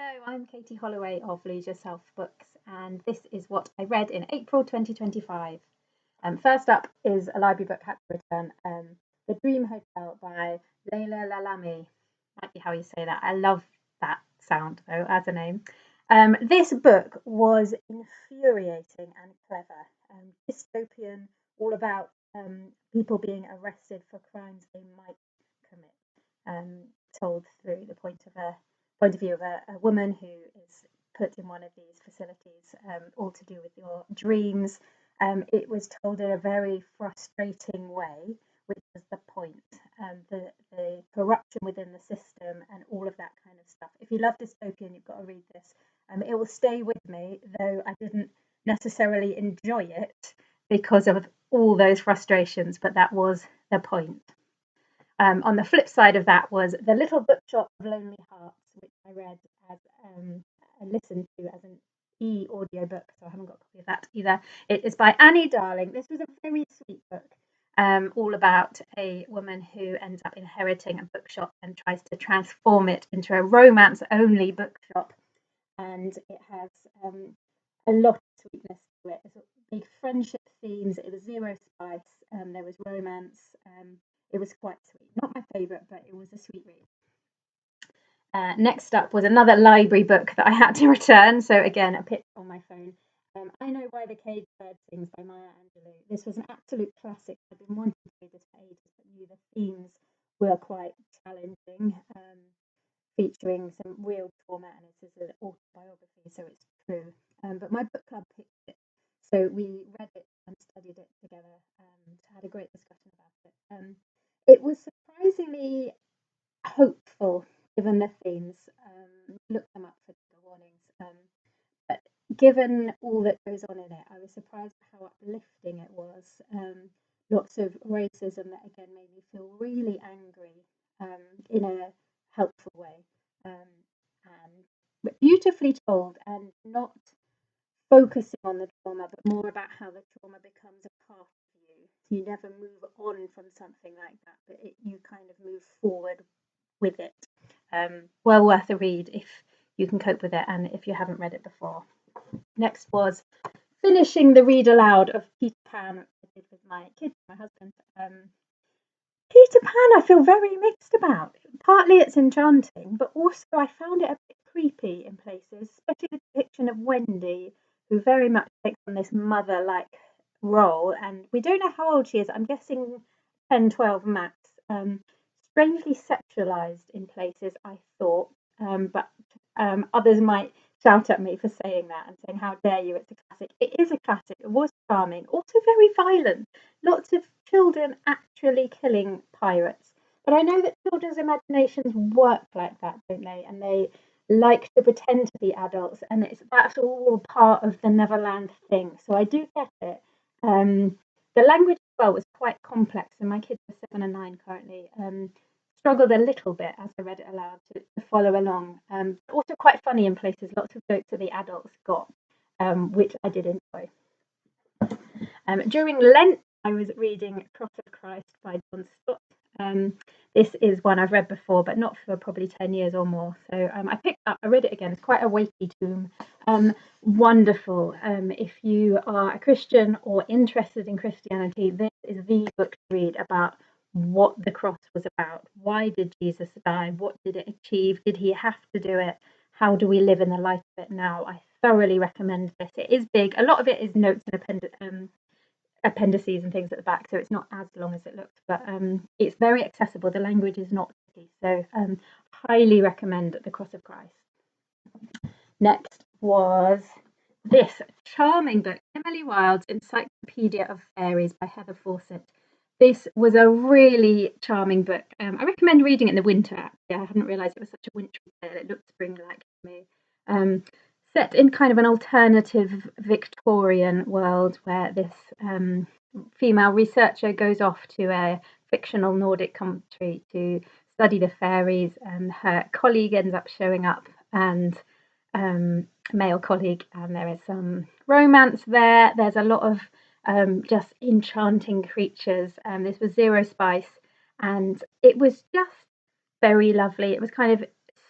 Hello, I'm Katie Holloway of Lose Yourself Books, and this is what I read in April 2025. First up is a library book had to return, The Dream Hotel by Leila Lalami. Might be how you say that. I love that sound, though, as a name. This book was infuriating and clever, dystopian, all about people being arrested for crimes they might commit, told through the point of view of a woman who is put in one of these facilities, all to do with your dreams. It was told in a very frustrating way, which was the point. The corruption within the system and all of that kind of stuff. If you love dystopian, you've got to read this. It will stay with me, though I didn't necessarily enjoy it because of all those frustrations, but that was the point. On the flip side of that was The Little Bookshop of Lonely Hearts, which I read as I listened to as an e-audiobook, so I haven't got a copy of that either. It is by Annie Darling. This was a very sweet book, all about a woman who ends up inheriting a bookshop and tries to transform it into a romance-only bookshop. And it has a lot of sweetness to it. There's big friendship themes. It was zero spice. There was romance. It was quite sweet. Not my favourite, but it was a sweet read. Next up was another library book that I had to return. So again, a picture on my phone. I Know Why the Caged Bird Sings by Maya Angelou. This was an absolute classic. I've been wanting to read this for ages, but knew the themes were quite challenging, featuring some real trauma, and it is an autobiography, so it's true. But my book club picked it, so we read it and studied it together and had a great discussion about it. It was surprisingly hopeful given the themes. Look them up for the warnings. But given all that goes on in it, I was surprised at how uplifting it was. Lots of racism that again made me feel really angry in a helpful way, but beautifully told, and not focusing on the trauma, but more about how the trauma becomes a part of you. You never move on from something like that, but you kind of move forward with it. Well worth a read if you can cope with it, and if you haven't read it before. Next was finishing the read aloud of Peter Pan, which I did with my kids, my husband. Peter Pan, I feel very mixed about. Partly it's enchanting, but also I found it a bit creepy in places, especially the depiction of Wendy, who very much takes on this mother-like role, and we don't know how old she is. I'm guessing 10, 12 max. Strangely sexualized in places, I thought, but others might shout at me for saying that and saying, how dare you, it's a classic. It is a classic. It was charming, also very violent. Lots of children actually killing pirates. But I know that children's imaginations work like that, don't they? And they like to pretend to be adults, and that's all part of the Neverland thing. So I do get it. The language as well was quite complex, and my kids are 7 and 9 currently. Struggled a little bit as I read it aloud to follow along. Also quite funny in places, lots of jokes that the adults got, which I did enjoy. During Lent, I was reading Cross of Christ by John Stott. This is one I've read before, but not for probably 10 years or more. So I read it again. It's quite a weighty tome. Wonderful. If you are a Christian or interested in Christianity, this is the book to read about what the cross was about. Why did Jesus die? What did it achieve? Did he have to do it? How do we live in the light of it now? I thoroughly recommend this. It is big. A lot of it is notes and appendices and things at the back, so it's not as long as it looks, but it's very accessible. The language is not tricky, so highly recommend The Cross of Christ. Next was this charming book, Emily Wilde's Encyclopedia of Fairies by Heather Fawcett. This was a really charming book. I recommend reading it in the winter, actually. I hadn't realised it was such a wintry tale. It looked spring-like to me. Set in kind of an alternative Victorian world where this female researcher goes off to a fictional Nordic country to study the fairies, and her colleague ends up showing up, and male colleague, and there is some romance there. There's a lot of just enchanting creatures. This was zero spice, and it was just very lovely. It was kind of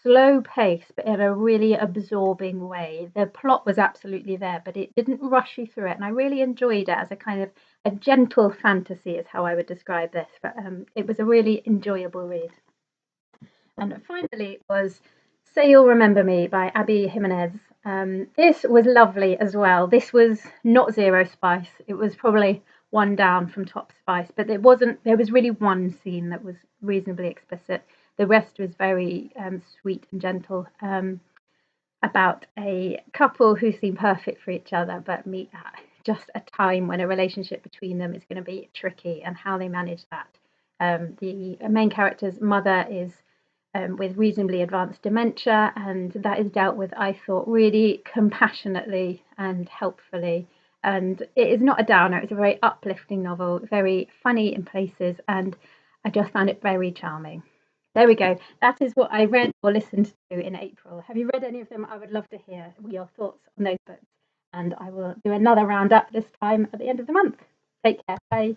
slow pace, but in a really absorbing way. The plot was absolutely there, but it didn't rush you through it, and I really enjoyed it as a kind of a gentle fantasy, is how I would describe this. But it was a really enjoyable read. And finally was Say You'll Remember Me by Abby Jimenez. This was lovely as well. This was not zero spice. It was probably one down from top spice, but there was really one scene that was reasonably explicit. The rest was very sweet and gentle, about a couple who seem perfect for each other but meet at just a time when a relationship between them is going to be tricky, and how they manage that. The main character's mother is with reasonably advanced dementia, and that is dealt with, I thought, really compassionately and helpfully. And it is not a downer, it's a very uplifting novel, very funny in places, and I just found it very charming. There we go. That is what I read or listened to in April. Have you read any of them? I would love to hear your thoughts on those books. And I will do another roundup this time at the end of the month. Take care. Bye.